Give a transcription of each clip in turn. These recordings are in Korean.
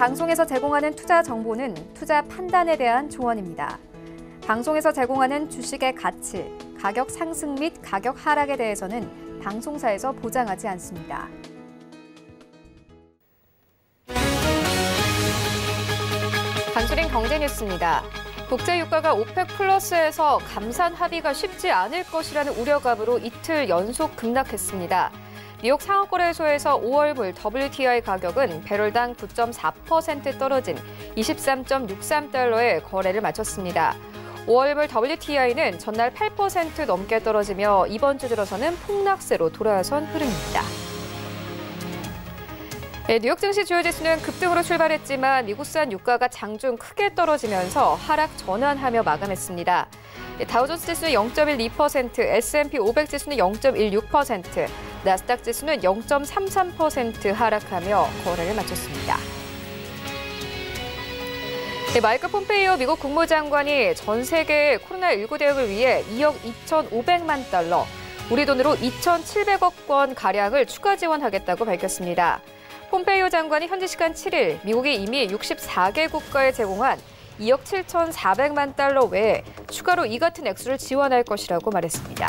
방송에서 제공하는 투자 정보는 투자 판단에 대한 조언입니다. 방송에서 제공하는 주식의 가치, 가격 상승 및 가격 하락에 대해서는 방송사에서 보장하지 않습니다. 간추린 경제 뉴스입니다. 국제 유가가 오펙 플러스에서 감산 합의가 쉽지 않을 것이라는 우려감으로 이틀 연속 급락했습니다. 뉴욕 상하거래소에서 5월물 WTI 가격은 배럴당 9.4% 떨어진 23.63달러에 거래를 마쳤습니다. 5월물 WTI는 전날 8% 넘게 떨어지며 이번 주 들어서는 폭락세로 돌아선 흐름입니다. 네, 뉴욕 증시 주요 지수는 급등으로 출발했지만 미국산 유가가 장중 크게 떨어지면서 하락 전환하며 마감했습니다. 다우존스 지수는 0.12%, S&P 500 지수는 0.16%, 나스닥 지수는 0.33% 하락하며 거래를 마쳤습니다. 네, 마이크 폼페이오 미국 국무장관이 전 세계 코로나19 대응을 위해 2억 2,500만 달러, 우리 돈으로 2,700억 원 가량을 추가 지원하겠다고 밝혔습니다. 폼페이오 장관이 현지 시간 7일 미국이 이미 64개 국가에 제공한 2억 7,400만 달러 외에 추가로 이 같은 액수를 지원할 것이라고 말했습니다.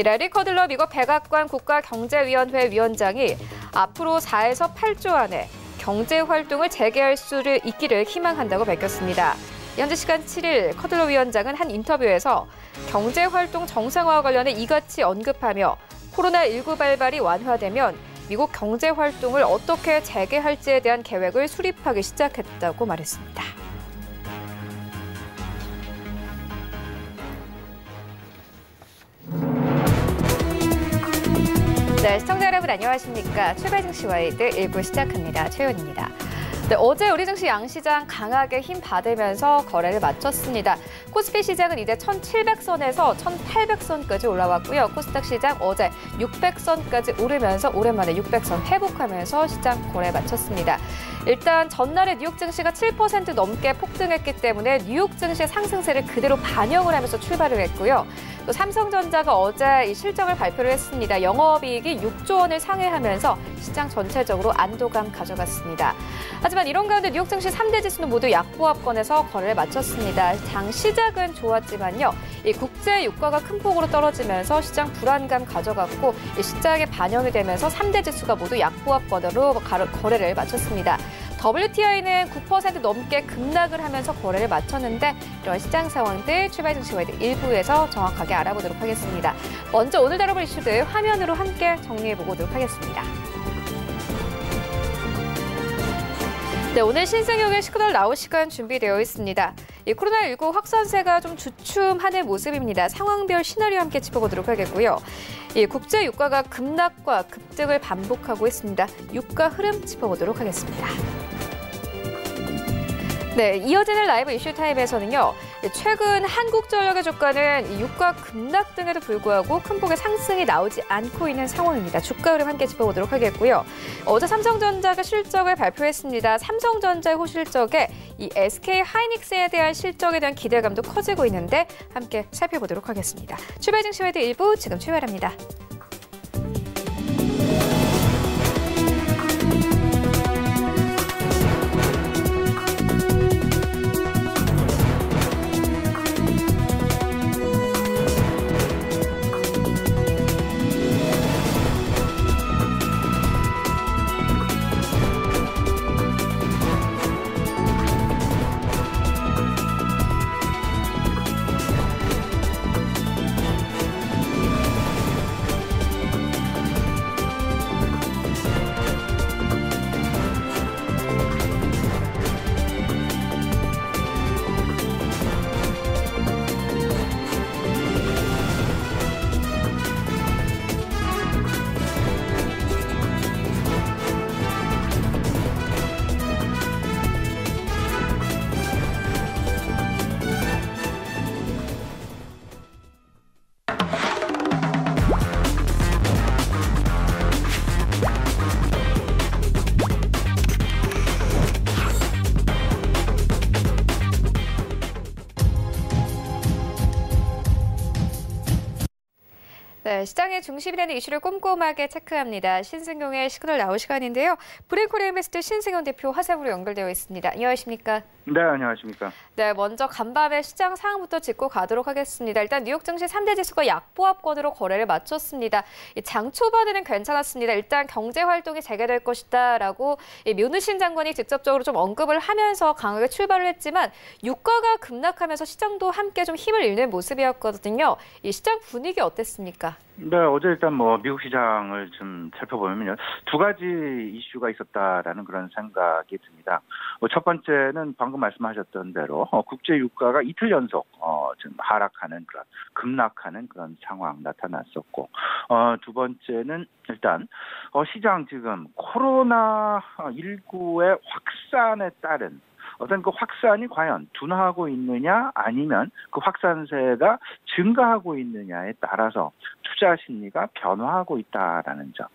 라리 커들러 미국 백악관 국가경제위원회 위원장이 앞으로 4에서 8조 안에 경제활동을 재개할 수 있기를 희망한다고 밝혔습니다. 현지 시간 7일 커들러 위원장은 한 인터뷰에서 경제활동 정상화와 관련해 이같이 언급하며 코로나19 발발이 완화되면 미국 경제활동을 어떻게 재개할지에 대한 계획을 수립하기 시작했다고 말했습니다. 네, 시청자 여러분 안녕하십니까. 출발 증시 와이드 1부 시작합니다. 최윤입니다. 네, 어제 우리 증시 양시장 강하게 힘 받으면서 거래를 마쳤습니다. 코스피 시장은 이제 1,700선에서 1,800선까지 올라왔고요. 코스닥 시장 어제 600선까지 오르면서 오랜만에 600선 회복하면서 시장 거래 마쳤습니다. 일단 전날에 뉴욕 증시가 7% 넘게 폭등했기 때문에 뉴욕 증시의 상승세를 그대로 반영을 하면서 출발을 했고요. 또 삼성전자가 어제 이 실적을 발표를 했습니다. 영업이익이 6조 원을 상회하면서 시장 전체적으로 안도감 가져갔습니다. 하지만 이런 가운데 뉴욕 증시 3대 지수는 모두 약보합권에서 거래를 마쳤습니다. 장 시작은 좋았지만요. 이 국제 유가가 큰 폭으로 떨어지면서 시장 불안감 가져갔고 이 시장에 반영이 되면서 3대 지수가 모두 약보합권으로 거래를 마쳤습니다. WTI는 9% 넘게 급락을 하면서 거래를 마쳤는데 이런 시장 상황들 출발 증시 와이드 1부에서 정확하게 알아보도록 하겠습니다. 먼저 오늘 다뤄볼 이슈들 화면으로 함께 정리해보도록 하겠습니다. 네, 오늘 신생역의 시그널 나올 시간 준비되어 있습니다. 이 코로나19 확산세가 좀 주춤하는 모습입니다. 상황별 시나리오 함께 짚어보도록 하겠고요. 이 국제 유가가 급락과 급등을 반복하고 있습니다. 유가 흐름 짚어보도록 하겠습니다. 네, 이어지는 라이브 이슈 타임에서는요. 최근 한국전력의 주가는 유가 급락 등에도 불구하고 큰 폭의 상승이 나오지 않고 있는 상황입니다. 주가 흐름 함께 짚어보도록 하겠고요. 어제 삼성전자가 실적을 발표했습니다. 삼성전자의 호실적에 이 SK 하이닉스에 대한 실적에 대한 기대감도 커지고 있는데 함께 살펴보도록 하겠습니다. 출발 증시 와이드 1부 지금 출발합니다. 네, 시장의 중심이 되는 이슈를 꼼꼼하게 체크합니다. 신승용의 시그널 나올 시간인데요. 브레이크홀 인베스트 신승용 대표 화상으로 연결되어 있습니다. 안녕하십니까? 네, 안녕하십니까? 네, 먼저 간밤에 시장 상황부터 짚고 가도록 하겠습니다. 일단 뉴욕 증시 3대 지수가 약보합권으로 거래를 마쳤습니다. 장 초반에는 괜찮았습니다. 일단 경제 활동이 재개될 것이다라고 뮤누신 장관이 직접적으로 좀 언급을 하면서 강하게 출발을 했지만 유가가 급락하면서 시장도 함께 좀 힘을 잃는 모습이었거든요. 이 시장 분위기 어땠습니까? 네, 어제 일단 미국 시장을 좀 살펴보면요. 두 가지 이슈가 있었다라는 그런 생각이 듭니다. 첫 번째는 방금 말씀하셨던 대로 국제 유가가 이틀 연속 좀 하락하는 그런 급락하는 그런 상황 나타났었고, 두 번째는 일단 시장 지금 코로나19의 확산에 따른 어떤 그 확산이 과연 둔화하고 있느냐 아니면 그 확산세가 증가하고 있느냐에 따라서 투자 심리가 변화하고 있다라는 점.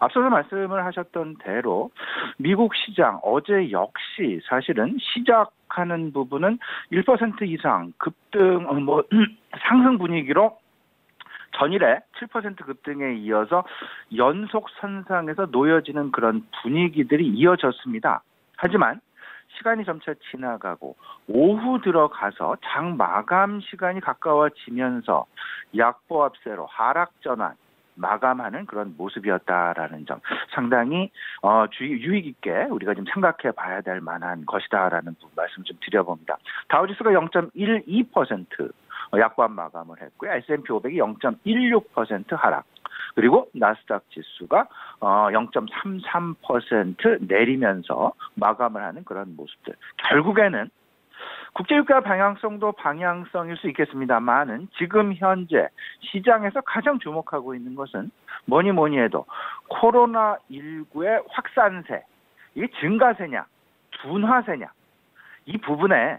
앞서서 말씀을 하셨던 대로 미국 시장 어제 역시 사실은 시작하는 부분은 1% 이상 급등 상승 분위기로 전일에 7% 급등에 이어서 연속 선상에서 놓여지는 그런 분위기들이 이어졌습니다. 하지만 시간이 점차 지나가고 오후 들어가서 장 마감 시간이 가까워지면서 약보합세로 하락 전환 마감하는 그런 모습이었다라는 점 상당히 유의 깊게 우리가 좀 생각해 봐야 될 만한 것이다라는 말씀 좀 드려봅니다. 다우지수가 0.12% 약보합 마감을 했고요. S&P 500이 0.16% 하락. 그리고 나스닥 지수가 0.33% 내리면서 마감을 하는 그런 모습들. 결국에는 국제유가 방향성도 방향성일 수 있겠습니다만은 지금 현재 시장에서 가장 주목하고 있는 것은 뭐니 해도 코로나19의 확산세, 이게 증가세냐, 둔화세냐, 이 부분에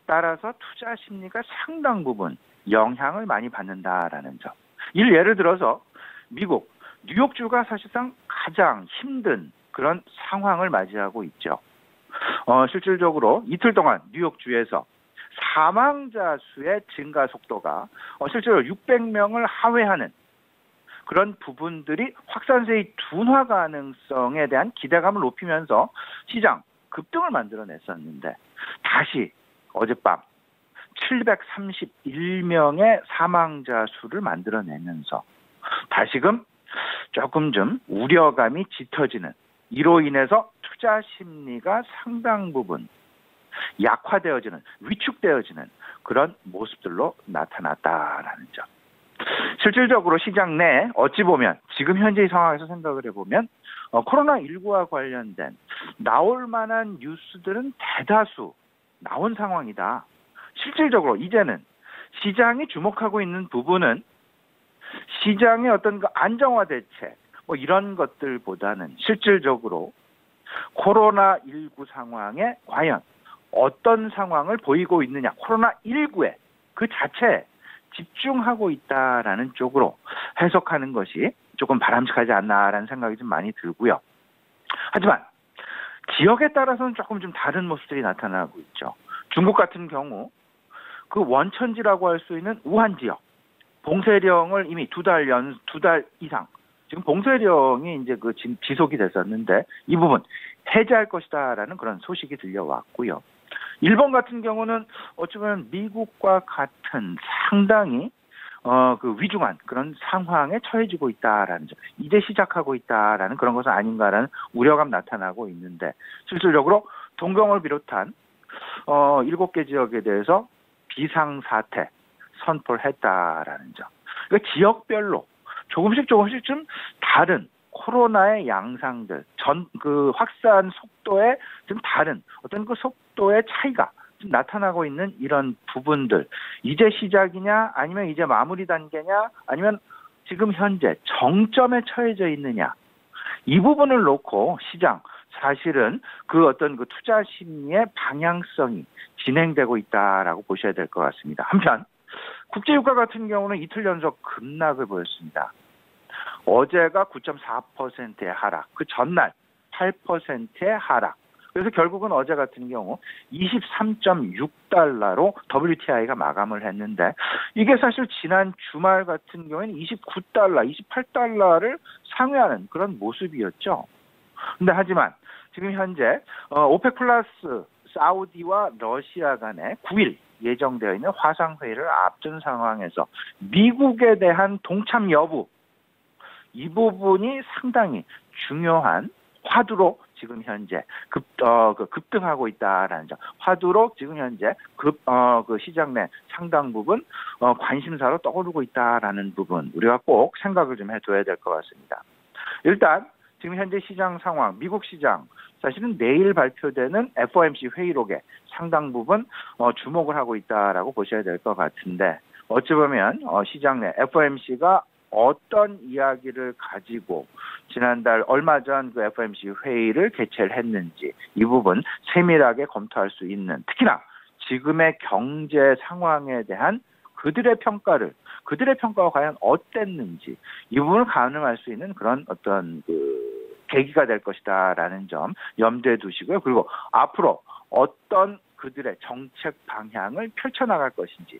따라서 투자 심리가 상당 부분 영향을 많이 받는다라는 점. 예를 들어서 미국, 뉴욕주가 사실상 가장 힘든 그런 상황을 맞이하고 있죠. 실질적으로 이틀 동안 뉴욕주에서 사망자 수의 증가 속도가 실제로 600명을 하회하는 그런 부분들이 확산세의 둔화 가능성에 대한 기대감을 높이면서 시장 급등을 만들어냈었는데 다시 어젯밤 731명의 사망자 수를 만들어내면서 다시금 조금 좀 우려감이 짙어지는, 이로 인해서 투자 심리가 상당 부분 약화되어지는, 위축되어지는 그런 모습들로 나타났다라는 점. 실질적으로 시장 내 어찌 보면 지금 현재의 상황에서 생각을 해보면 코로나19와 관련된 나올 만한 뉴스들은 대다수 나온 상황이다. 실질적으로 이제는 시장이 주목하고 있는 부분은 시장의 어떤 그 안정화 대책 이런 것들보다는 실질적으로 코로나19 상황에 과연 어떤 상황을 보이고 있느냐, 코로나19에 그 자체에 집중하고 있다라는 쪽으로 해석하는 것이 조금 바람직하지 않나라는 생각이 좀 많이 들고요. 하지만 지역에 따라서는 조금 좀 다른 모습들이 나타나고 있죠. 중국 같은 경우 그 원천지라고 할 수 있는 우한 지역 봉쇄령을 이미 두 달 이상 지금 봉쇄령이 이제 지속이 됐었는데 이 부분 해제할 것이다라는 그런 소식이 들려왔고요. 일본 같은 경우는 어쩌면 미국과 같은 상당히 위중한 그런 상황에 처해지고 있다라는 점, 이제 시작하고 있다라는 그런 것은 아닌가라는 우려감 나타나고 있는데 실질적으로 동경을 비롯한 7개 지역에 대해서 비상사태 선포를 했다라는 점. 그러니까 지역별로 조금씩 좀 다른 코로나의 양상들, 확산 속도에 좀 다른 어떤 그 속도의 차이가 좀 나타나고 있는 이런 부분들. 이제 시작이냐, 아니면 이제 마무리 단계냐, 아니면 지금 현재 정점에 처해져 있느냐. 이 부분을 놓고 시장, 사실은 그 어떤 그 투자 심리의 방향성이 진행되고 있다라고 보셔야 될 것 같습니다. 한편 국제유가 같은 경우는 이틀 연속 급락을 보였습니다. 어제가 9.4%의 하락, 그 전날 8%의 하락, 그래서 결국은 어제 같은 경우 23.6달러로 WTI가 마감을 했는데 이게 사실 지난 주말 같은 경우에는 29달러, 28달러를 상회하는 그런 모습이었죠. 근데 하지만 지금 현재 오펙 플러스 사우디와 러시아 간에 9일 예정되어 있는 화상회의를 앞둔 상황에서 미국에 대한 동참 여부, 이 부분이 상당히 중요한 화두로 지금 현재 급등하고 있다라는 점. 화두로 지금 현재 그 시장 내 상당 부분 관심사로 떠오르고 있다라는 부분 우리가 꼭 생각을 좀 해둬야 될 것 같습니다. 일단 지금 현재 시장 상황, 미국 시장 사실은 내일 발표되는 FOMC 회의록에 상당 부분 주목을 하고 있다라고 보셔야 될 것 같은데 어찌 보면 시장 내 FOMC가 어떤 이야기를 가지고 지난달 얼마 전 그 FOMC 회의를 개최를 했는지 이 부분 세밀하게 검토할 수 있는 특히나 지금의 경제 상황에 대한 그들의 평가가 과연 어땠는지 이 부분을 가늠할 수 있는 그런 어떤 계기가 될 것이다라는 점 염두에 두시고요. 그리고 앞으로 어떤 그들의 정책 방향을 펼쳐나갈 것인지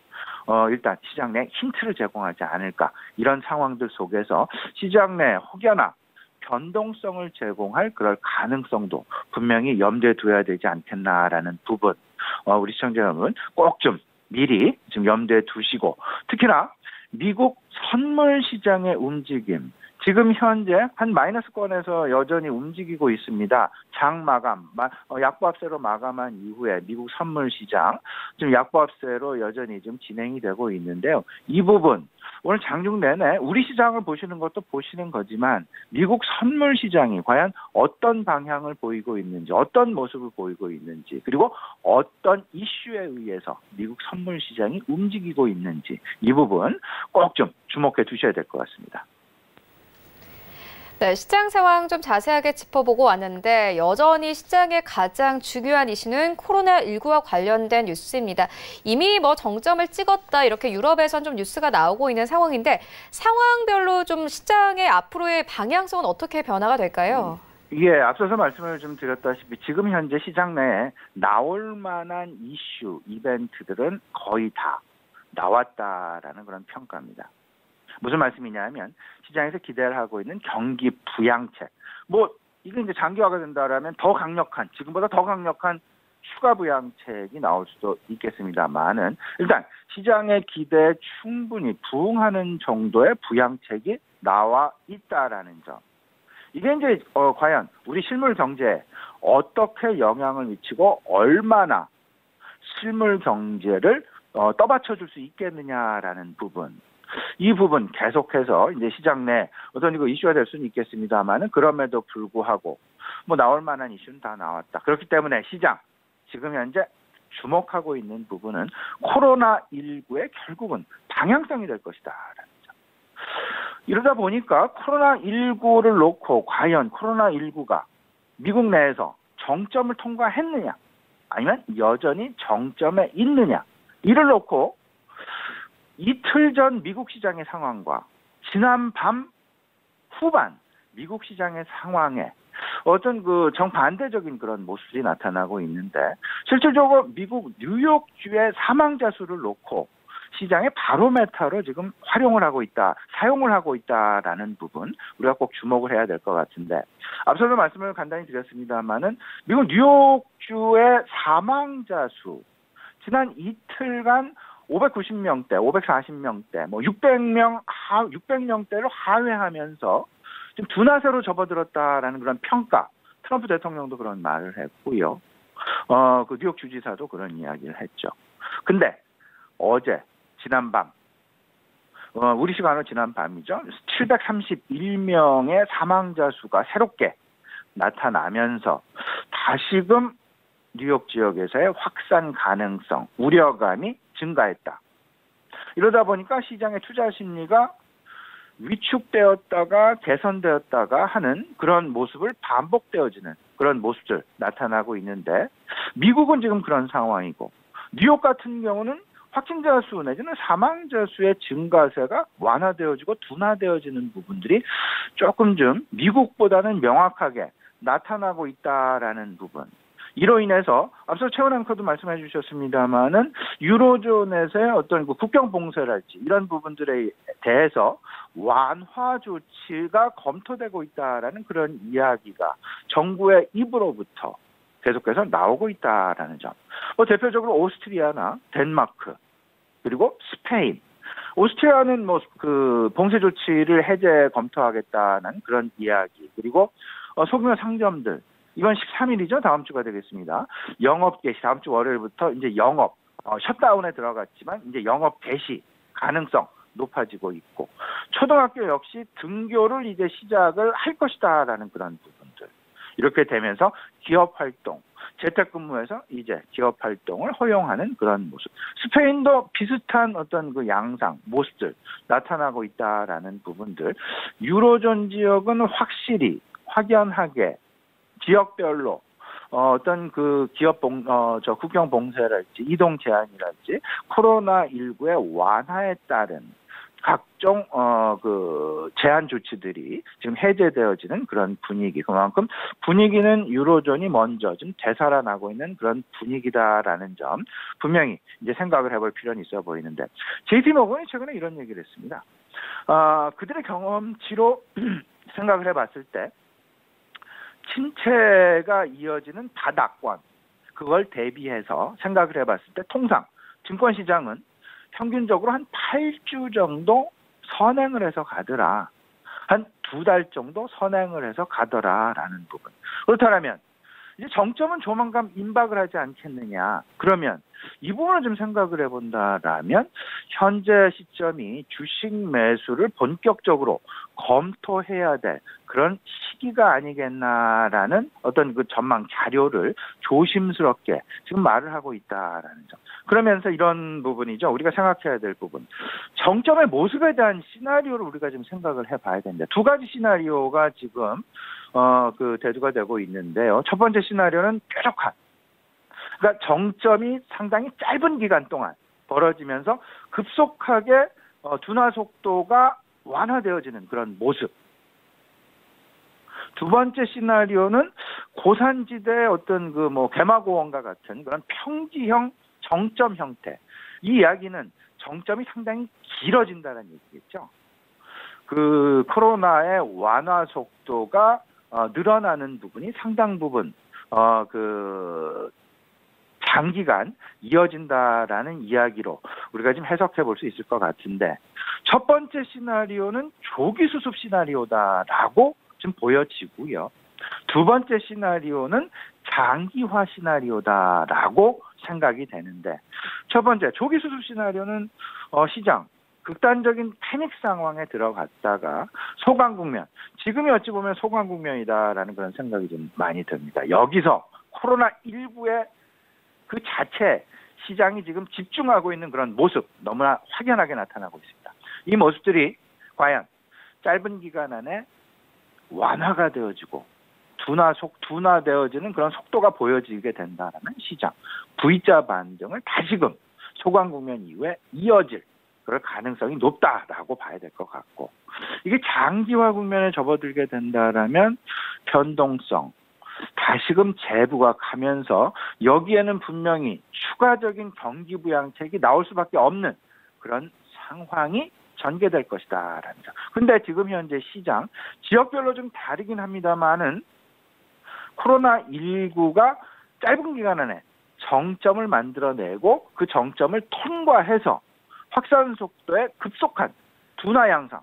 일단 시장 내 힌트를 제공하지 않을까 이런 상황들 속에서 시장 내 혹여나 변동성을 제공할 그럴 가능성도 분명히 염두에 둬야 되지 않겠나라는 부분 우리 시청자 여러분 꼭 좀 미리 좀 염두에 두시고 특히나 미국 선물 시장의 움직임 지금 현재 한 마이너스권에서 여전히 움직이고 있습니다. 장 마감, 약보합세로 마감한 이후에 미국 선물 시장 지금 약보합세로 여전히 좀 진행이 되고 있는데요. 이 부분 오늘 장중 내내 우리 시장을 보시는 것도 보시는 거지만 미국 선물 시장이 과연 어떤 방향을 보이고 있는지 어떤 모습을 보이고 있는지 그리고 어떤 이슈에 의해서 미국 선물 시장이 움직이고 있는지 이 부분 꼭 좀 주목해 두셔야 될 것 같습니다. 네, 시장 상황 좀 자세하게 짚어보고 왔는데 여전히 시장의 가장 중요한 이슈는 코로나19와 관련된 뉴스입니다. 이미 정점을 찍었다 이렇게 유럽에선 좀 뉴스가 나오고 있는 상황인데 상황별로 좀 시장의 앞으로의 방향성은 어떻게 변화가 될까요? 예, 앞서서 말씀을 좀 드렸다시피 지금 현재 시장 내에 나올 만한 이슈, 이벤트들은 거의 다 나왔다라는 그런 평가입니다. 무슨 말씀이냐면 시장에서 기대를 하고 있는 경기 부양책. 이게 이제 장기화가 된다라면 더 강력한 지금보다 더 강력한 추가 부양책이 나올 수도 있겠습니다만은 일단 시장의 기대에 충분히 부응하는 정도의 부양책이 나와 있다라는 점. 이게 이제 과연 우리 실물 경제에 어떻게 영향을 미치고 얼마나 실물 경제를 떠받쳐 줄 수 있겠느냐라는 부분. 이 부분 계속해서 이제 시장 내 어떤 이슈가 될 수는 있겠습니다만은 그럼에도 불구하고 나올 만한 이슈는 다 나왔다. 그렇기 때문에 시장 지금 현재 주목하고 있는 부분은 코로나19의 결국은 방향성이 될 것이다라는 점. 이러다 보니까 코로나19를 놓고 과연 코로나19가 미국 내에서 정점을 통과했느냐 아니면 여전히 정점에 있느냐 이를 놓고 이틀 전 미국 시장의 상황과 지난 밤 후반 미국 시장의 상황에 어떤 정반대적인 그런 모습이 나타나고 있는데 실질적으로 미국 뉴욕주의 사망자 수를 놓고 시장의 바로메터로 지금 사용을 하고 있다라는 부분 우리가 꼭 주목을 해야 될 것 같은데 앞서도 말씀을 간단히 드렸습니다만은 미국 뉴욕주의 사망자 수 지난 이틀간 590명대, 540명대, 600명대를 하회하면서 좀 둔화세로 접어들었다라는 그런 평가. 트럼프 대통령도 그런 말을 했고요. 그 뉴욕 주지사도 그런 이야기를 했죠. 근데 어제 지난밤, 우리 시간으로 지난 밤이죠. 731명의 사망자 수가 새롭게 나타나면서 다시금 뉴욕 지역에서의 확산 가능성, 우려감이 증가했다. 이러다 보니까 시장의 투자 심리가 위축되었다가 개선되었다가 하는 그런 모습을 반복되어지는 그런 모습들 나타나고 있는데 미국은 지금 그런 상황이고 뉴욕 같은 경우는 확진자 수 내지는 사망자 수의 증가세가 완화되어지고 둔화되어지는 부분들이 조금 좀 미국보다는 명확하게 나타나고 있다라는 부분. 이로 인해서 앞서 최원 앵커도 말씀해 주셨습니다마는 유로존에서의 어떤 그 국경 봉쇄랄지 이런 부분들에 대해서 완화 조치가 검토되고 있다라는 그런 이야기가 정부의 입으로부터 계속해서 나오고 있다라는 점. 대표적으로 오스트리아나 덴마크 그리고 스페인. 오스트리아는 그 봉쇄 조치를 해제 검토하겠다는 그런 이야기. 그리고 소규모 상점들 이번 13일이죠. 다음 주가 되겠습니다. 영업 개시 다음 주 월요일부터 이제 영업 셧다운에 들어갔지만 이제 영업 개시 가능성 높아지고 있고 초등학교 역시 등교를 이제 시작을 할 것이다라는 그런 부분들. 이렇게 되면서 기업 활동, 재택근무에서 이제 기업 활동을 허용하는 그런 모습. 스페인도 비슷한 어떤 그 양상, 모습들 나타나고 있다라는 부분들. 유로존 지역은 확실히 확연하게 지역별로 어떤 그 기업 국경 봉쇄랄지 이동 제한이랄지 코로나19의 완화에 따른 각종 그 제한 조치들이 지금 해제되어지는 그런 분위기. 그만큼 분위기는 유로존이 먼저 좀 되살아나고 있는 그런 분위기다라는 점 분명히 이제 생각을 해볼 필요는 있어 보이는데 JP모건이 최근에 이런 얘기를 했습니다. 그들의 경험치로 생각을 해봤을 때 침체가 이어지는 다낙관 그걸 대비해서 생각을 해봤을 때 통상 증권시장은 평균적으로 한 8주 정도 선행을 해서 가더라. 한 2달 정도 선행을 해서 가더라라는 부분. 그렇다면 이제 정점은 조만간 임박을 하지 않겠느냐. 그러면 이 부분을 좀 생각을 해본다라면 현재 시점이 주식 매수를 본격적으로 검토해야 될 그런 시기가 아니겠나라는 어떤 그 전망 자료를 조심스럽게 지금 말을 하고 있다라는 점. 그러면서 이런 부분이죠. 우리가 생각해야 될 부분. 정점의 모습에 대한 시나리오를 우리가 좀 생각을 해봐야 됩니다. 두 가지 시나리오가 지금 그 대두가 되고 있는데요. 첫 번째 시나리오는 뾰족한. 그러니까 정점이 상당히 짧은 기간 동안 벌어지면서 급속하게 둔화 속도가 완화되어지는 그런 모습. 두 번째 시나리오는 고산지대의 어떤 그 개마고원과 같은 그런 평지형 정점 형태. 이 이야기는 정점이 상당히 길어진다는 얘기겠죠. 그 코로나의 완화 속도가 늘어나는 부분이 상당 부분 그 장기간 이어진다라는 이야기로 우리가 지금 해석해 볼 수 있을 것 같은데 첫 번째 시나리오는 조기 수습 시나리오다라고 좀 보여지고요. 두 번째 시나리오는 장기화 시나리오다라고 생각이 되는데 첫 번째 조기 수습 시나리오는 시장 극단적인 패닉 상황에 들어갔다가 소강 국면, 지금이 어찌 보면 소강 국면이다라는 그런 생각이 좀 많이 듭니다. 여기서 코로나19의 그 자체 시장이 지금 집중하고 있는 그런 모습 너무나 확연하게 나타나고 있습니다. 이 모습들이 과연 짧은 기간 안에 완화가 되어지고 둔화되어지는 그런 속도가 보여지게 된다는 시장 V자 반등을 다시금 소강 국면 이후에 이어질 그럴 가능성이 높다라고 봐야 될 것 같고 이게 장기화 국면에 접어들게 된다라면 변동성 다시금 재부각하면서 여기에는 분명히 추가적인 경기 부양책이 나올 수밖에 없는 그런 상황이 전개될 것이다라는 점. 근데 지금 현재 시장 지역별로 좀 다르긴 합니다만은 코로나19가 짧은 기간 안에 정점을 만들어내고 그 정점을 통과해서 확산 속도의 급속한 둔화 양상.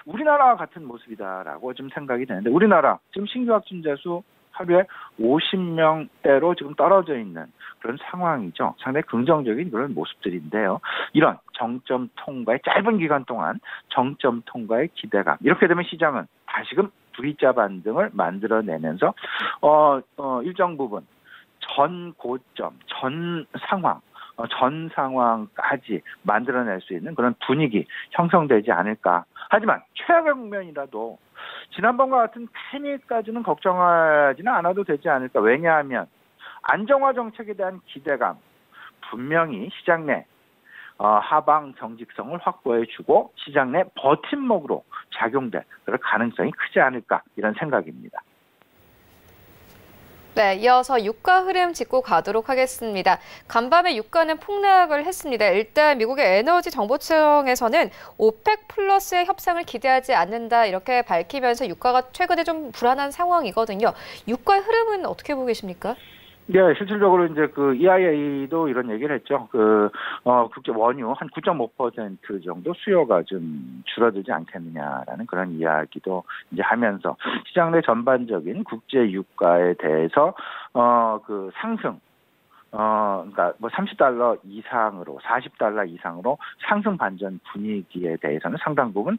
우리나라와 같은 모습이다라고 좀 생각이 되는데 우리나라 지금 신규 확진자 수 하루에 50명대로 지금 떨어져 있는 그런 상황이죠. 상당히 긍정적인 그런 모습들인데요. 이런 정점 통과의 짧은 기간 동안 정점 통과의 기대감. 이렇게 되면 시장은 다시금 V자 반등을 만들어내면서 일정 부분 전 고점, 전 상황까지 만들어낼 수 있는 그런 분위기 형성되지 않을까. 하지만 최악의 국면이라도 지난번과 같은 패닉까지는 걱정하지는 않아도 되지 않을까. 왜냐하면 안정화 정책에 대한 기대감 분명히 시장 내 하방 경직성을 확보해주고 시장 내 버팀목으로 작용될 그럴 가능성이 크지 않을까 이런 생각입니다. 네, 이어서 유가 흐름 짚고 가도록 하겠습니다. 간밤에 유가는 폭락을 했습니다. 일단 미국의 에너지 정보청에서는 오펙 플러스의 협상을 기대하지 않는다 이렇게 밝히면서 유가가 최근에 좀 불안한 상황이거든요. 유가의 흐름은 어떻게 보고 계십니까? 네, 실질적으로 이제 그 EIA도 이런 얘기를 했죠. 국제 원유 한 9.5% 정도 수요가 좀 줄어들지 않겠느냐라는 그런 이야기도 이제 하면서 시장 내 전반적인 국제 유가에 대해서 그 상승 그러니까 뭐 $30 이상으로 $40 이상으로 상승 반전 분위기에 대해서는 상당 부분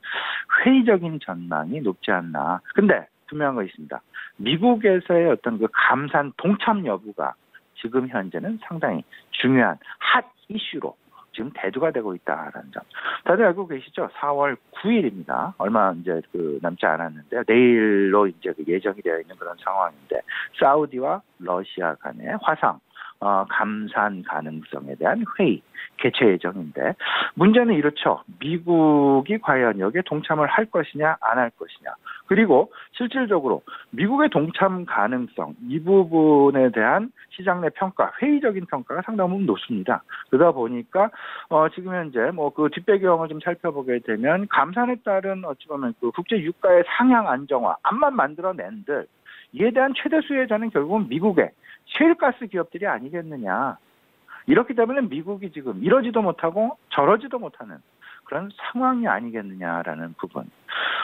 회의적인 전망이 높지 않나. 근데 분명한 거 있습니다. 미국에서의 어떤 그 감산 동참 여부가 지금 현재는 상당히 중요한 핫 이슈로 지금 대두가 되고 있다라는 점. 다들 알고 계시죠? 4월 9일입니다. 얼마 이제 남지 않았는데요. 내일로 이제 예정이 되어 있는 그런 상황인데 사우디와 러시아 간의 화상 감산 가능성에 대한 회의 개최 예정인데 문제는 이렇죠. 미국이 과연 여기에 동참을 할 것이냐 안 할 것이냐. 그리고 실질적으로 미국의 동참 가능성 이 부분에 대한 시장 내 평가, 회의적인 평가가 상당 부분 높습니다. 그러다 보니까 지금 현재 뭐 그 뒷배경을 좀 살펴보게 되면 감산에 따른 어찌 보면 그 국제 유가의 상향 안정화 암만 만들어낸들 이에 대한 최대 수혜자는 결국은 미국의 셰일가스 기업들이 아니겠느냐. 이렇기 때문에 미국이 지금 이러지도 못하고 저러지도 못하는 그런 상황이 아니겠느냐라는 부분.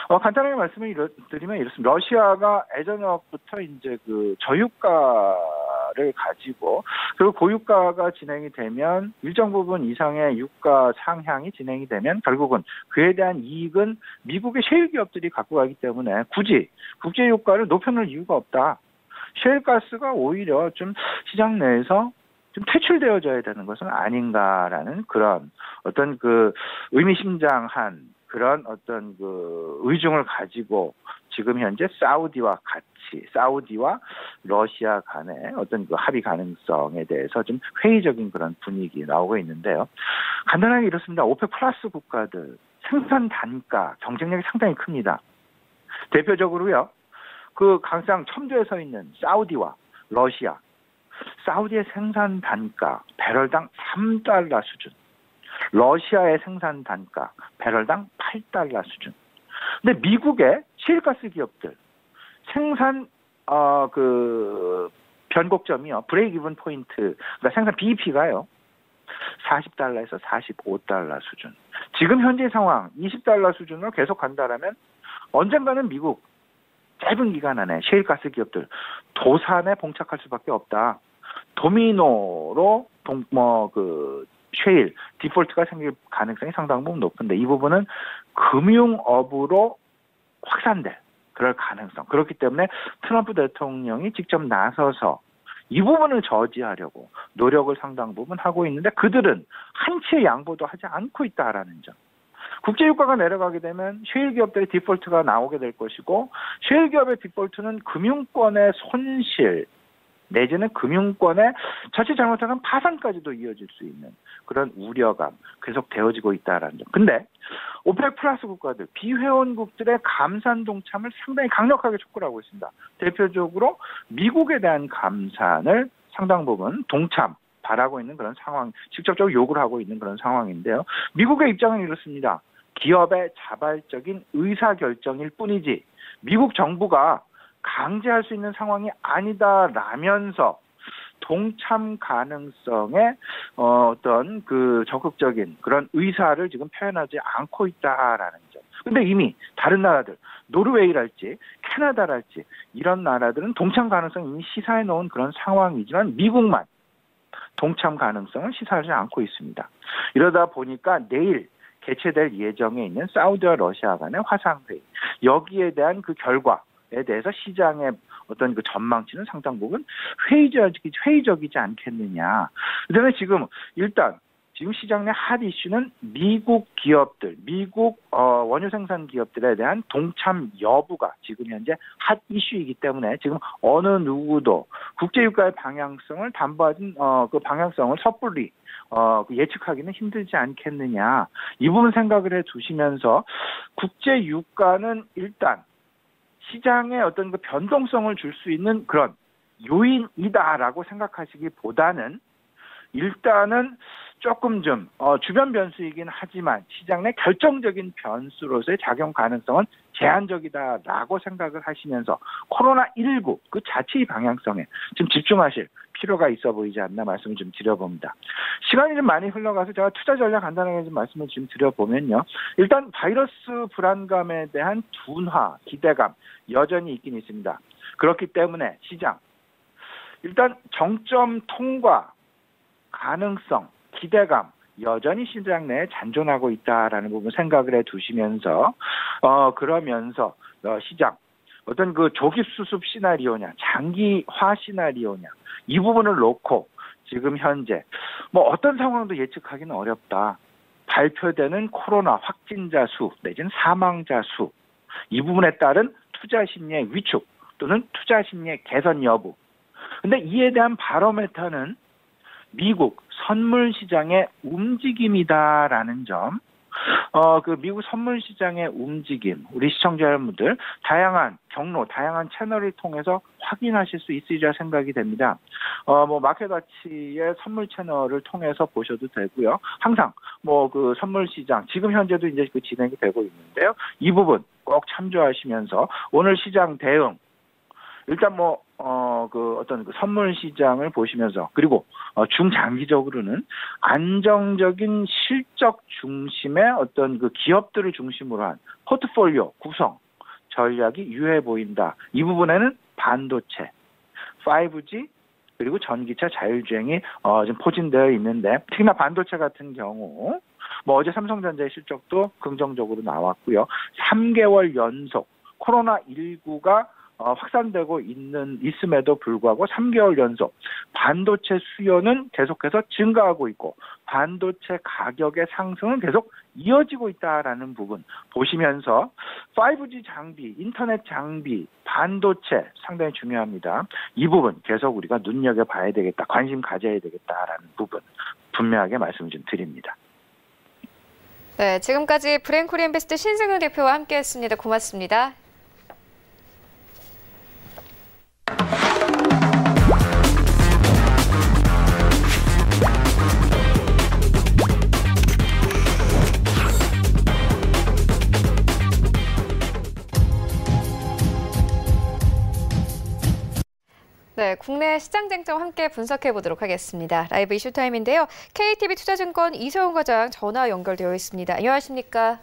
간단하게 말씀을 드리면 이렇습니다. 러시아가 예전부터 이제 그 저유가를 가지고 그리고 고유가가 진행이 되면 일정 부분 이상의 유가 상향이 진행이 되면 결국은 그에 대한 이익은 미국의 셰일 기업들이 갖고 가기 때문에 굳이 국제 유가를 높여놓을 이유가 없다. 셰일가스가 오히려 좀 시장 내에서 좀 퇴출되어져야 되는 것은 아닌가라는 그런 어떤 그 의미심장한 그런 어떤 그 의중을 가지고 지금 현재 사우디와 러시아 간의 어떤 그 합의 가능성에 대해서 좀 회의적인 그런 분위기 나오고 있는데요. 간단하게 이렇습니다. 오펙 플러스 국가들 생산 단가 경쟁력이 상당히 큽니다. 대표적으로요. 그 강상 첨도에 서 있는 사우디와 러시아. 사우디의 생산 단가 배럴당 $3 수준. 러시아의 생산 단가 배럴당 $8 수준. 근데 미국의 셰일가스 기업들 생산 그 변곡점이요. 브레이크 이븐 포인트. 그러니까 생산 BEP가요. $40에서 $45 수준. 지금 현재 상황 $20 수준으로 계속 간다라면 언젠가는 미국 짧은 기간 안에 셰일가스 기업들 도산에 봉착할 수밖에 없다. 도미노로 셰일 디폴트가 생길 가능성이 상당 부분 높은데 이 부분은 금융업으로 확산될 그럴 가능성. 그렇기 때문에 트럼프 대통령이 직접 나서서 이 부분을 저지하려고 노력을 상당 부분 하고 있는데 그들은 한치의 양보도 하지 않고 있다라는 점. 국제유가가 내려가게 되면 셰일 기업들의 디폴트가 나오게 될 것이고 셰일 기업의 디폴트는 금융권의 손실 내지는 금융권의 자칫 잘못하면 파산까지도 이어질 수 있는 그런 우려감 계속 되어지고 있다라는 점. 근데 오펙 플러스 국가들, 비회원국들의 감산 동참을 상당히 강력하게 촉구를 하고 있습니다. 대표적으로 미국에 대한 감산을 상당 부분 동참 바라고 있는 그런 상황, 직접적으로 요구를 하고 있는 그런 상황인데요. 미국의 입장은 이렇습니다. 기업의 자발적인 의사결정일 뿐이지 미국 정부가 강제할 수 있는 상황이 아니다라면서 동참 가능성에 어떤 그 적극적인 그런 의사를 지금 표현하지 않고 있다라는 점. 근데 이미 다른 나라들, 노르웨이랄지 캐나다랄지 이런 나라들은 동참 가능성 이미 시사해 놓은 그런 상황이지만 미국만 동참 가능성을 시사하지 않고 있습니다. 이러다 보니까 내일 개최될 예정에 있는 사우디와 러시아 간의 화상회의 여기에 대한 그 결과에 대해서 시장의 어떤 그 전망치는 상당 부분 회의적이지 않겠느냐. 그다음에 지금 일단 지금 시장 내 핫 이슈는 미국 기업들, 미국 원유 생산 기업들에 대한 동참 여부가 지금 현재 핫 이슈이기 때문에 지금 어느 누구도 국제유가의 방향성을 담보하진 그 방향성을 섣불리 예측하기는 힘들지 않겠느냐. 이 부분 생각을 해 두시면서 국제유가는 일단 시장에 어떤 그 변동성을 줄 수 있는 그런 요인이다라고 생각하시기보다는 일단은 조금 좀 주변 변수이긴 하지만 시장 내 결정적인 변수로서의 작용 가능성은 제한적이다라고 생각을 하시면서 코로나19 그 자체의 방향성에 좀 집중하실 필요가 있어 보이지 않나 말씀을 좀 드려봅니다. 시간이 좀 많이 흘러가서 제가 투자 전략 간단하게 좀 말씀을 좀 드려보면요. 일단 바이러스 불안감에 대한 둔화, 기대감 여전히 있긴 있습니다. 그렇기 때문에 시장 일단 정점 통과 가능성, 기대감 여전히 시장 내에 잔존하고 있다라는 부분 생각을 해두시면서 그러면서 시장 어떤 그 조기 수습 시나리오냐, 장기화 시나리오냐 이 부분을 놓고 지금 현재 뭐 어떤 상황도 예측하기는 어렵다. 발표되는 코로나 확진자 수 내지는 사망자 수 이 부분에 따른 투자 심리의 위축 또는 투자 심리의 개선 여부. 근데 이에 대한 바로메터는 미국 선물 시장의 움직임이다라는 점. 그 미국 선물 시장의 움직임, 우리 시청자 여러분들 다양한 경로, 다양한 채널을 통해서 확인하실 수 있으리라 생각이 됩니다. 뭐 마켓워치의 선물 채널을 통해서 보셔도 되고요. 항상 뭐 그 선물 시장 지금 현재도 이제 그 진행이 되고 있는데요. 이 부분 꼭 참조하시면서 오늘 시장 대응 일단 그 어떤 그 선물 시장을 보시면서 그리고 중장기적으로는 안정적인 실적 중심의 어떤 그 기업들을 중심으로 한 포트폴리오 구성 전략이 유효해 보인다. 이 부분에는 반도체, 5G 그리고 전기차 자율주행이 지금 포진되어 있는데 특히나 반도체 같은 경우 뭐 어제 삼성전자의 실적도 긍정적으로 나왔고요. 3개월 연속 코로나19가 확산되고 있음에도 불구하고 3개월 연속 반도체 수요는 계속해서 증가하고 있고 반도체 가격의 상승은 계속 이어지고 있다라는 부분 보시면서 5G 장비, 인터넷 장비, 반도체 상당히 중요합니다. 이 부분 계속 우리가 눈여겨봐야 되겠다, 관심 가져야 되겠다라는 부분 분명하게 말씀 좀 드립니다. 네, 지금까지 브랜코리인베스트 신승훈 대표와 함께했습니다. 고맙습니다. 네, 국내 시장 쟁점 함께 분석해 보도록 하겠습니다. 라이브 이슈타임인데요. KTB 투자증권 이세훈 과장 전화 연결되어 있습니다. 안녕하십니까?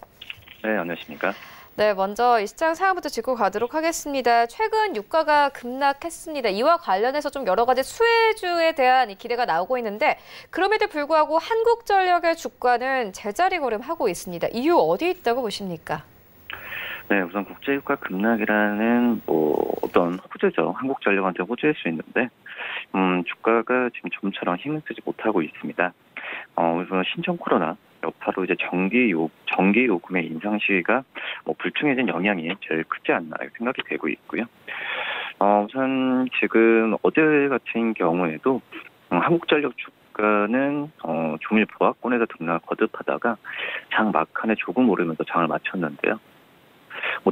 네, 안녕하십니까? 네, 먼저 이 시장 상황부터 짚고 가도록 하겠습니다. 최근 유가가 급락했습니다. 이와 관련해서 좀 여러 가지 수혜주에 대한 기대가 나오고 있는데 그럼에도 불구하고 한국전력의 주가는 제자리 걸음하고 있습니다. 이유 어디 있다고 보십니까? 네, 우선 국제유가 급락이라는 어떤 호재죠. 한국전력한테 호재일 수 있는데 주가가 지금 좀처럼 힘을 쓰지 못하고 있습니다. 우선 신종 코로나 여파로 이제 전기 요금의 인상 시기가 불충해진 영향이 제일 크지 않나 생각이 되고 있고요. 우선 지금 어제 같은 경우에도 한국전력 주가는 종일 보합권에서 등락을 거듭하다가 장 막판에 조금 오르면서 장을 마쳤는데요.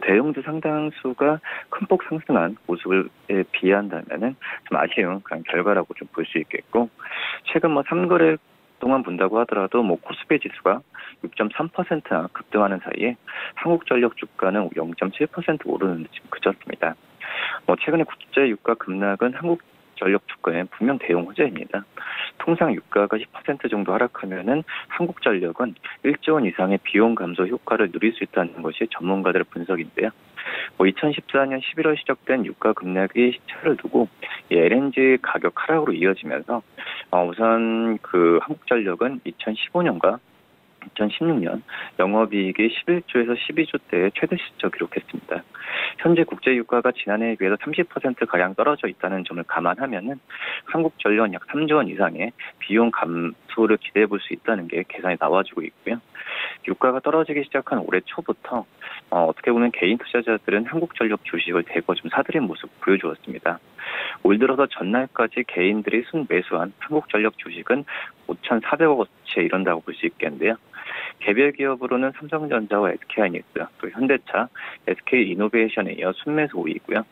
대형주 상당수가 큰 폭 상승한 모습을 비한다면은 좀 아쉬운 그런 결과라고 좀 볼 수 있겠고, 최근 3거래 동안 본다고 하더라도 코스피 지수가 6.3%나 급등하는 사이에 한국전력 주가는 0.7% 오르는 데 지금 그쳤습니다. 최근에 국제 유가 급락은 한국전력 주가에 분명 대응 호재입니다. 통상 유가가 10% 정도 하락하면은 한국전력은 1조 원 이상의 비용 감소 효과를 누릴 수 있다는 것이 전문가들의 분석인데요. 2014년 11월 시작된 유가 급락의 시차를 두고 LNG 가격 하락으로 이어지면서 우선 그 한국전력은 2015년과 2016년 영업이익이 11조에서 12조대의 최대 실적 기록했습니다. 현재 국제유가가 지난해에 비해서 30%가량 떨어져 있다는 점을 감안하면은 한국전력은 약 3조 원 이상의 비용 감소를 기대해 볼 수 있다는 게 계산이 나와주고 있고요. 유가가 떨어지기 시작한 올해 초부터 어떻게 보면 개인 투자자들은 한국전력 주식을 대거 좀 사들인 모습 보여주었습니다. 올 들어서 전날까지 개인들이 순매수한 한국전력 주식은 5,400억 원치에 이른다고 볼 수 있겠는데요. 개별 기업으로는 삼성전자와 SK하이닉스, 또 현대차, SK이노베이션에 이어 순매수 5위고요.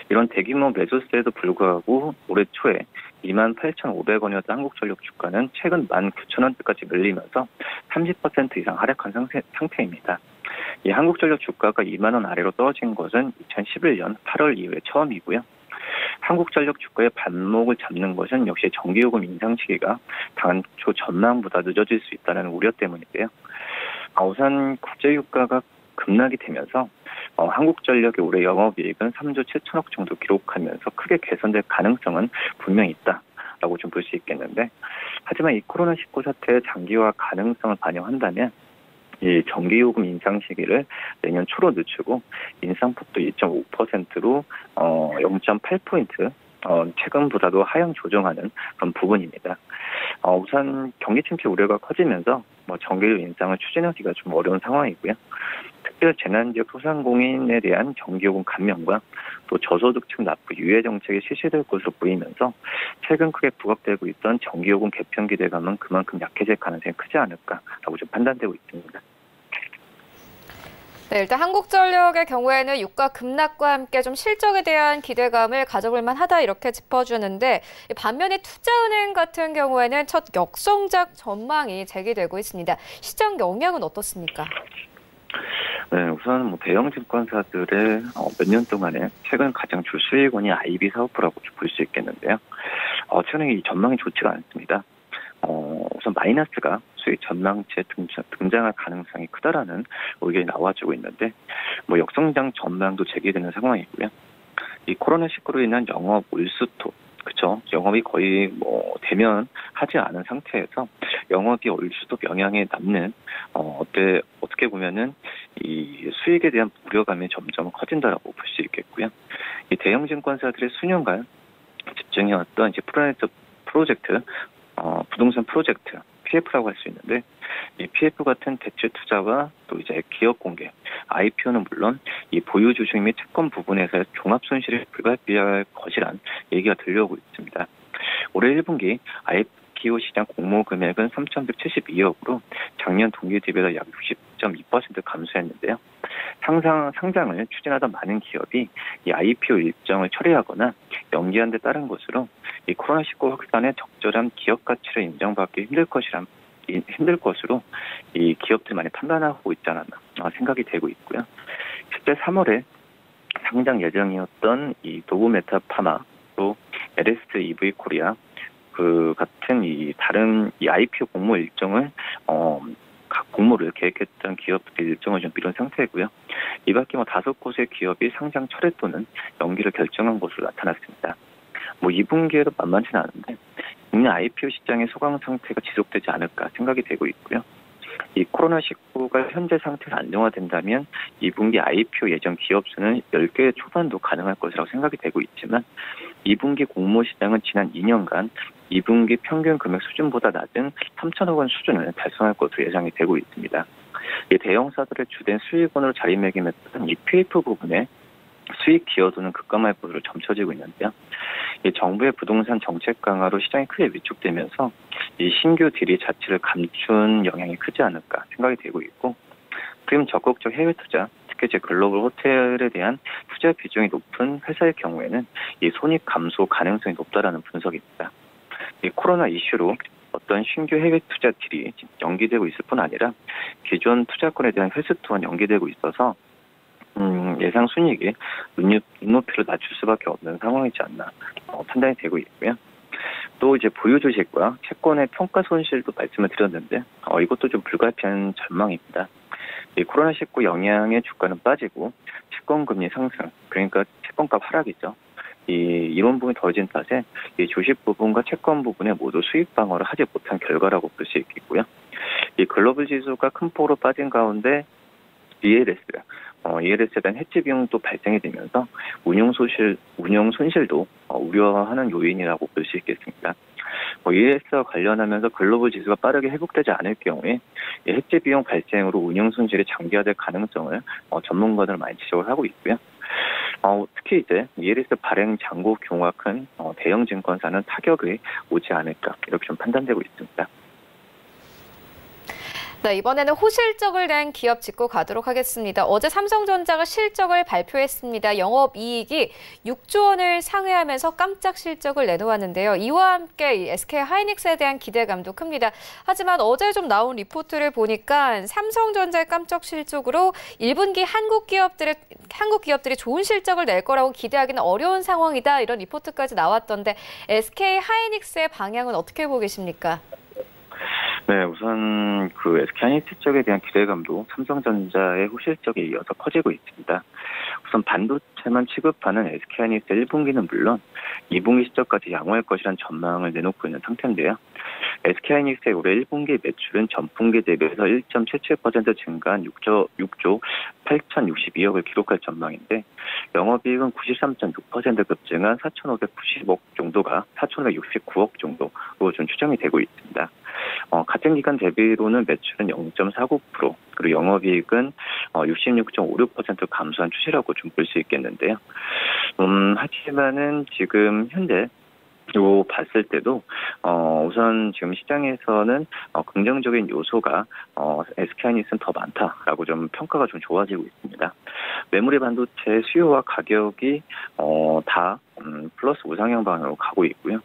이런 대규모 매수세에도 불구하고 올해 초에 28,500원이었던 한국전력 주가는 최근 19,000원대까지 밀리면서 30% 이상 하락한 상태입니다. 이 한국전력 주가가 2만 원 아래로 떨어진 것은 2011년 8월 이후에 처음이고요. 한국전력 주가의 반목을 잡는 것은 역시 전기요금 인상 시기가 당초 전망보다 늦어질 수 있다는 우려 때문인데요. 우선 국제유가가 급락이 되면서 한국전력의 올해 영업이익은 3조 7천억 정도 기록하면서 크게 개선될 가능성은 분명히 있다라고 좀 볼 수 있겠는데, 하지만 이 코로나19 사태의 장기화 가능성을 반영한다면 이 전기요금 인상 시기를 내년 초로 늦추고 인상폭도 2.5%로 0.8포인트 최근보다도 하향 조정하는 그런 부분입니다. 우선 경기 침체 우려가 커지면서 전기료 인상을 추진하기가 좀 어려운 상황이고요. 특별 재난지역 소상공인에 대한 전기요금 감면과 또 저소득층 납부 유예 정책이 실시될 것으로 보이면서 최근 크게 부각되고 있던 전기요금 개편 기대감은 그만큼 약해질 가능성이 크지 않을까라고 좀 판단되고 있습니다. 네, 일단 한국전력의 경우에는 유가 급락과 함께 좀 실적에 대한 기대감을 가져볼 만하다 이렇게 짚어주는데, 반면에 투자은행 같은 경우에는 첫 역성장 전망이 제기되고 있습니다. 시장 영향은 어떻습니까? 네, 우선 대형 증권사들의 몇 년 동안에 최근 가장 주 수익원이 IB 사업부라고 볼 수 있겠는데요. 최근에 이 전망이 좋지가 않습니다. 우선 마이너스가 수익 전망치에 등장할 가능성이 크다라는 의견이 나와주고 있는데, 역성장 전망도 제기되는 상황이고요. 이 코로나19로 인한 영업 올스톱, 그렇죠? 영업이 거의 대면하지 않은 상태에서 영업이 올스톱 영향에 남는 어떻게 보면은 이 수익에 대한 우려감이 점점 커진다라고 볼 수 있겠고요. 이 대형 증권사들의 수년간 집중해왔던 이제 프로젝트, 부동산 프로젝트 PF라고 할 수 있는데, 이 PF 같은 대체 투자와 또 이제 기업 공개, IPO는 물론 이 보유 주식 및 채권 부분에서의 종합 손실이 불가피할 것이란 얘기가 들려오고 있습니다. 올해 1분기 IPO 시장 공모 금액은 3,172억으로 작년 동기 대비로 약 60.2% 감소했는데요. 상장을 추진하던 많은 기업이 이 IPO 일정을 철회하거나 연기한 데 따른 것으로 이 코로나19 확산의 적절한 기업 가치를 인정받기 힘들 것으로 이 기업들 많이 판단하고 있지 않았나 생각이 되고 있고요. 실제 3월에 상장 예정이었던 이 도브메타파마, 또 LS EV 코리아 같은 이 다른 이 IPO 공모 일정을 각 공모를 계획했던 기업들의 일정을 좀 미룬 상태고요. 이 밖에 5곳의 기업이 상장 철회 또는 연기를 결정한 것으로 나타났습니다. 2분기에도 만만치는 않은데 국내 IPO 시장의 소강 상태가 지속되지 않을까 생각이 되고 있고요. 이 코로나19가 현재 상태가 안정화된다면 2분기 IPO 예정 기업 수는 10개 초반도 가능할 것이라고 생각이 되고 있지만, 2분기 공모 시장은 지난 2년간 2분기 평균 금액 수준보다 낮은 3천억 원 수준을 달성할 것으로 예상이 되고 있습니다. 이 대형사들의 주된 수익원으로 자리매김했던 이 PF 부분에 수익 기여도는 급감할 것으로 점쳐지고 있는데요. 이 정부의 부동산 정책 강화로 시장이 크게 위축되면서 이 신규 딜이 자치를 감춘 영향이 크지 않을까 생각이 되고 있고, 그럼 적극적 해외 투자, 특히 제 글로벌 호텔에 대한 투자 비중이 높은 회사의 경우에는 이 손익 감소 가능성이 높다라는 분석입니다. 이 코로나 이슈로 어떤 신규 해외 투자 딜이 연기되고 있을 뿐 아니라 기존 투자권에 대한 회수 또한 연기되고 있어서 예상 순이익이 눈높이를 낮출 수밖에 없는 상황이지 않나 판단이 되고 있고요. 또 이제 보유 주식과 채권의 평가 손실도 말씀을 드렸는데 이것도 좀 불가피한 전망입니다. 이 코로나19 영향의 주가는 빠지고 채권 금리 상승, 그러니까 채권값 하락이죠. 이런 부분이 더해진 탓에 이 주식 부분과 채권 부분에 모두 수익 방어를 하지 못한 결과라고 볼 수 있겠고요. 이 글로벌 지수가 큰 폭으로 빠진 가운데 ELS에 대한 해지 비용도 발생이 되면서 운용 손실도 우려하는 요인이라고 볼 수 있겠습니다. ELS와 관련하면서 글로벌 지수가 빠르게 회복되지 않을 경우에 해지 비용 발생으로 운용 손실이 장기화될 가능성을 전문가들은 많이 지적을 하고 있고요. 특히 이제 ELS 발행 잔고 규모가 큰 대형 증권사는 타격이 오지 않을까 이렇게 좀 판단되고 있습니다. 네, 이번에는 호실적을 낸 기업 짚고 가도록 하겠습니다. 어제 삼성전자가 실적을 발표했습니다. 영업이익이 6조 원을 상회하면서 깜짝 실적을 내놓았는데요. 이와 함께 SK하이닉스에 대한 기대감도 큽니다. 하지만 어제 좀 나온 리포트를 보니까 삼성전자의 깜짝 실적으로 1분기 한국 기업들이 좋은 실적을 낼 거라고 기대하기는 어려운 상황이다. 이런 리포트까지 나왔던데 SK하이닉스의 방향은 어떻게 보고 계십니까? 네, 우선 그 SK하이닉스 쪽에 대한 기대감도 삼성전자의 호실적에 이어서 커지고 있습니다. 우선 반도체만 취급하는 SK하이닉스 1분기는 물론 2분기 실적까지 양호할 것이라는 전망을 내놓고 있는 상태인데요. SK하이닉스의 올해 1분기 매출은 전분기 대비해서 1.77% 증가한 6조 8,062억을 기록할 전망인데 영업이익은 93.6% 급증한 4,590억 정도가 4,569억 정도로 좀 추정이 되고 있습니다. 같은 기간 대비로는 매출은 0.49%, 그리고 영업이익은 66.56% 감소한 추세라고 좀 볼 수 있겠는데요. 하지만은 지금 현재 봤을 때도 우선 지금 시장에서는 긍정적인 요소가 SK하이닉스는 더 많다라고 좀 평가가 좀 좋아지고 있습니다. 메모리 반도체 수요와 가격이 다 플러스 우상향 방향으로 가고 있고요.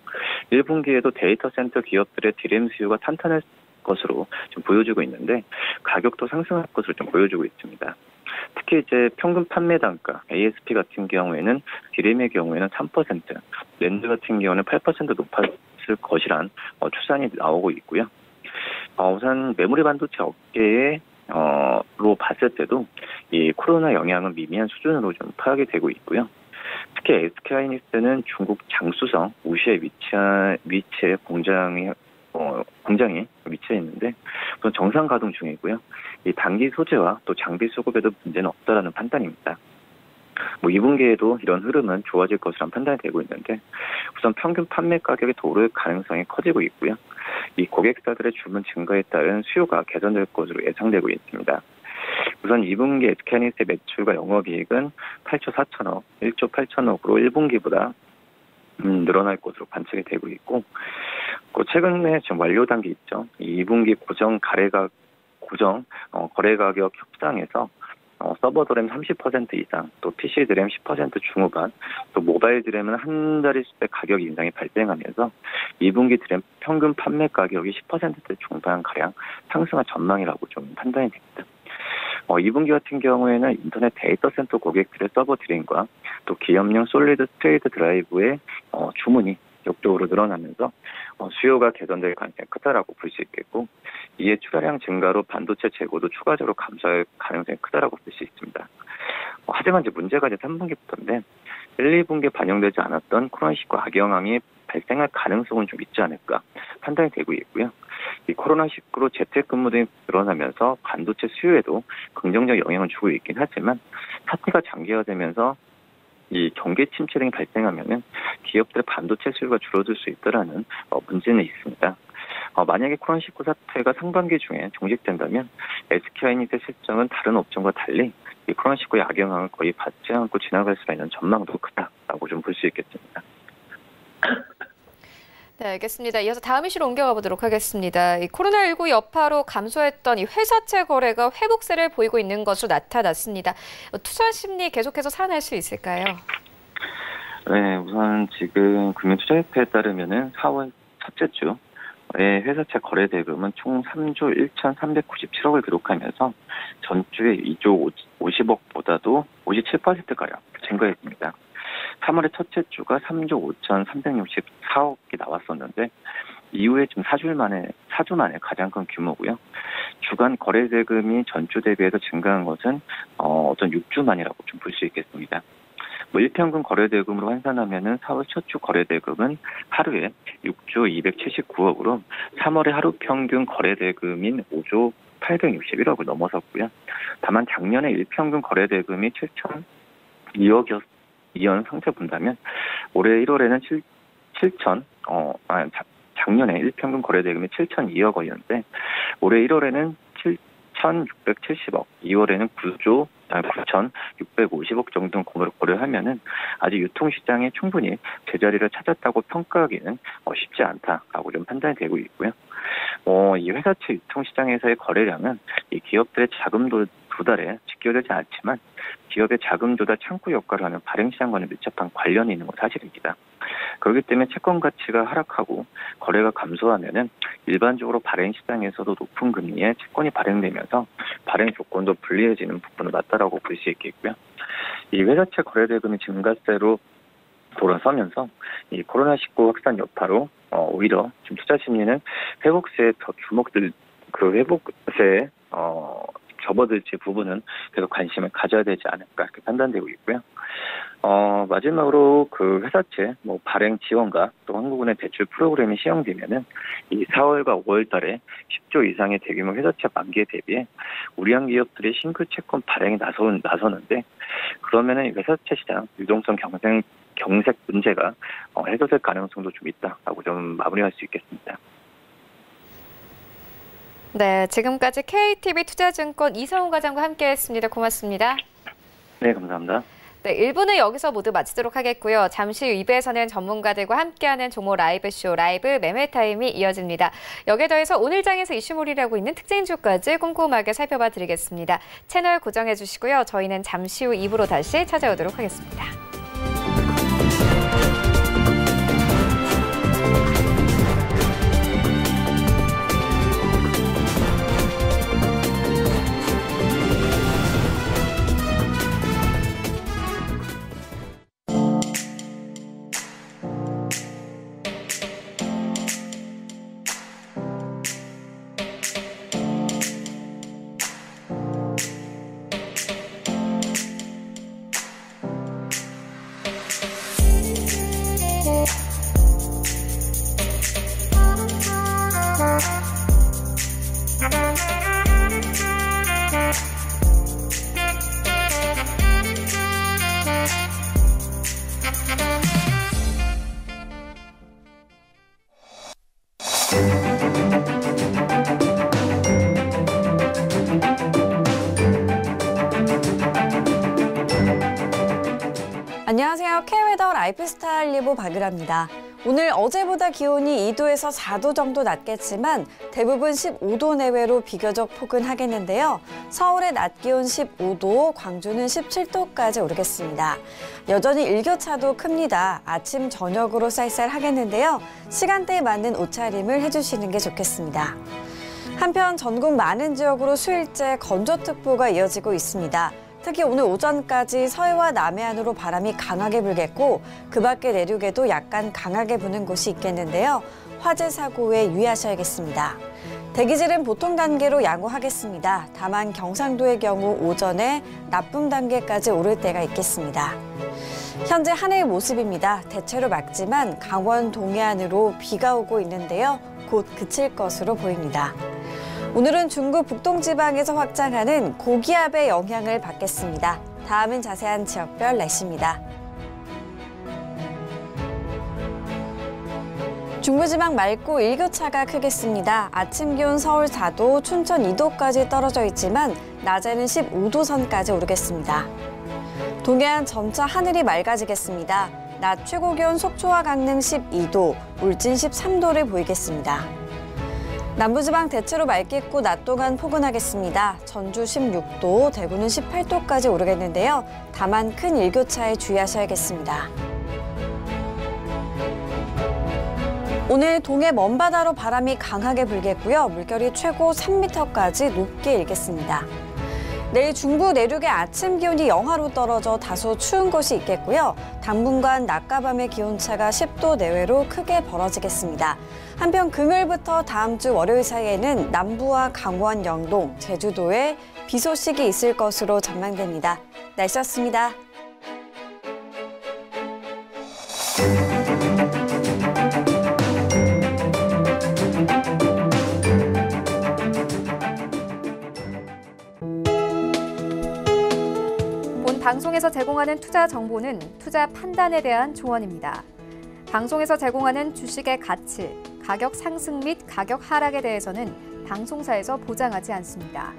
1분기에도 데이터 센터 기업들의 DRAM 수요가 탄탄할 것으로 좀 보여지고 있는데 가격도 상승할 것으로 좀 보여지고 있습니다. 특히 이제 평균 판매 단가 ASP 같은 경우에는 DRAM의 경우에는 3%, 랜드 같은 경우는 8% 높았을 것이란 추산이 나오고 있고요. 우선 메모리 반도체 업계에 로 봤을 때도 이 코로나 영향은 미미한 수준으로 좀 파악이 되고 있고요. 특히 SK하이닉스는 중국 장쑤성 우시에 위치해 공장이 위치해 있는데 우선 정상 가동 중이고요. 이 단기 소재와 또 장비 수급에도 문제는 없다라는 판단입니다. 2분기에도 이런 흐름은 좋아질 것으로 판단이 되고 있는데 우선 평균 판매 가격이 더 오를 가능성이 커지고 있고요. 이 고객사들의 주문 증가에 따른 수요가 개선될 것으로 예상되고 있습니다. 우선 2분기 SK하이닉스의 매출과 영업이익은 8조 4천억, 1조 8천억으로 1분기보다 늘어날 것으로 관측이 되고 있고, 최근에 지금 완료 단계 있죠. 2분기 거래 가격 협상에서 서버 드램 30% 이상, 또 PC 드램 10% 중후반, 또 모바일 드램은 한 자릿수의 가격 인상이 발생하면서 2분기 드램 평균 판매 가격이 10% 중반 가량 상승할 전망이라고 좀 판단이 됩니다. 2분기 같은 경우에는 인터넷 데이터 센터 고객들의 서버 드램과 또 기업용 솔리드 스테이트 드라이브의 주문이 역적으로 늘어나면서 수요가 개선될 가능성이 크다라고 볼 수 있겠고, 이에 출하량 증가로 반도체 재고도 추가적으로 감소할 가능성이 크다라고 볼 수 있습니다. 하지만 이제 문제가 이제 3분기부터인데 1, 2분기에 반영되지 않았던 코로나19 악영향이 발생할 가능성은 좀 있지 않을까 판단이 되고 있고요. 이 코로나19로 재택근무 등이 늘어나면서 반도체 수요에도 긍정적 영향을 주고 있긴 하지만 사태가 장기화되면서 이 경기 침체 등이 발생하면은 기업들의 반도체 수요가 줄어들 수 있다라는 문제는 있습니다. 만약에 코로나19 사태가 상반기 중에 종식된다면 SK하이닉스의 실적은 다른 업종과 달리 이 코로나19의 악영향을 거의 받지 않고 지나갈 수 있는 전망도 크다라고 좀 볼 수 있겠습니다. 네, 알겠습니다. 이어서 다음 이슈로 옮겨가 보도록 하겠습니다. 이 코로나19 여파로 감소했던 이 회사채 거래가 회복세를 보이고 있는 것으로 나타났습니다. 투자 심리 계속해서 살아날 수 있을까요? 네, 우선 지금 금융투자협회에 따르면은 4월 첫째 주에 회사채 거래 대금은 총 3조 1,397억을 기록하면서 전주에 2조 50억보다도 57%가량 증가했습니다. 3월의 첫째 주가 3조 5,364억이 나왔었는데 이후에 지금 4주 만에 가장 큰 규모고요. 주간 거래 대금이 전주 대비해서 증가한 것은 어떤 6주 만이라고 좀 볼 수 있겠습니다. 일평균 거래 대금으로 환산하면은 4월 첫 주 거래 대금은 하루에 6조 279억으로 3월의 하루 평균 거래 대금인 5조 861억을 넘어섰고요. 다만 작년에 일평균 거래 대금이 7,002억이었 이연 상태 본다면 올해 1월에는 작년에 일평균 거래 대금이 7,002억 원이었는데 올해 1월에는 7,670억, 2월에는 9,650억 정도 거래하면은 아직 유통시장에 충분히 제자리를 찾았다고 평가하기는 쉽지 않다라고 좀 판단이 되고 있고요. 이 회사채 유통시장에서의 거래량은 이 기업들의 자금 조달에 직결되지 않지만 기업의 자금 조달 창구 역할을 하는 발행시장과는 밀접한 관련이 있는 건 사실입니다. 그렇기 때문에 채권 가치가 하락하고 거래가 감소하면은 일반적으로 발행시장에서도 높은 금리에 채권이 발행되면서 발행 조건도 불리해지는 부분은 맞다라고 볼 수 있겠고요. 이 회사채 거래 대금이 증가세로 돌아서면서 이 코로나19 확산 여파로 오히려 지금 투자 심리는 회복세에 더 회복세에 접어들지 부분은 계속 관심을 가져야 되지 않을까 이렇게 판단되고 있고요. 마지막으로 그 회사채 발행 지원과 또 한국은행 대출 프로그램이 시행되면은 이 4월과 5월 달에 10조 이상의 대규모 회사채 만기에 대비해 우량 기업들이 싱글 채권 발행에 나서는데 그러면은 회사채 시장 유동성 경색 문제가 해소될 가능성도 좀 있다라고 좀 마무리할 수 있겠습니다. 네, 지금까지 KTB 투자증권 이성훈 과장과 함께했습니다. 고맙습니다. 네, 감사합니다. 네, 1부는 여기서 모두 마치도록 하겠고요. 잠시 후 2부에서는 전문가들과 함께하는 종목 라이브쇼 라이브 매매타임이 이어집니다. 여기에 더해서 오늘 장에서 이슈몰이라고 있는 특징주까지 꼼꼼하게 살펴봐 드리겠습니다. 채널 고정해 주시고요. 저희는 잠시 후 2부로 다시 찾아오도록 하겠습니다. 안녕하세요. K웨더 라이프스타일 리보 박유라입니다. 오늘 어제보다 기온이 2도에서 4도 정도 낮겠지만 대부분 15도 내외로 비교적 포근하겠는데요. 서울의 낮 기온 15도, 광주는 17도까지 오르겠습니다. 여전히 일교차도 큽니다. 아침, 저녁으로 쌀쌀하겠는데요. 시간대에 맞는 옷차림을 해주시는 게 좋겠습니다. 한편 전국 많은 지역으로 수일째 건조특보가 이어지고 있습니다. 특히 오늘 오전까지 서해와 남해안으로 바람이 강하게 불겠고 그 밖에 내륙에도 약간 강하게 부는 곳이 있겠는데요. 화재 사고에 유의하셔야겠습니다. 대기질은 보통 단계로 양호하겠습니다. 다만 경상도의 경우 오전에 나쁨 단계까지 오를 때가 있겠습니다. 현재 하늘 모습입니다. 대체로 맑지만 강원 동해안으로 비가 오고 있는데요. 곧 그칠 것으로 보입니다. 오늘은 중국 북동지방에서 확장하는 고기압의 영향을 받겠습니다. 다음은 자세한 지역별 날씨입니다. 중부지방 맑고 일교차가 크겠습니다. 아침 기온 서울 4도, 춘천 2도까지 떨어져 있지만 낮에는 15도 선까지 오르겠습니다. 동해안 점차 하늘이 맑아지겠습니다. 낮 최고 기온 속초와 강릉 12도, 울진 13도를 보이겠습니다. 남부지방 대체로 맑겠고 낮 동안 포근하겠습니다. 전주 16도, 대구는 18도까지 오르겠는데요. 다만 큰 일교차에 주의하셔야겠습니다. 오늘 동해 먼바다로 바람이 강하게 불겠고요. 물결이 최고 3m까지 높게 일겠습니다. 내일 중부 내륙의 아침 기온이 영하로 떨어져 다소 추운 곳이 있겠고요. 당분간 낮과 밤의 기온차가 10도 내외로 크게 벌어지겠습니다. 한편 금요일부터 다음 주 월요일 사이에는 남부와 강원, 영동, 제주도에 비 소식이 있을 것으로 전망됩니다. 날씨였습니다. 방송에서 제공하는 투자 정보는 투자 판단에 대한 조언입니다. 방송에서 제공하는 주식의 가치, 가격 상승 및 가격 하락에 대해서는 방송사에서 보장하지 않습니다.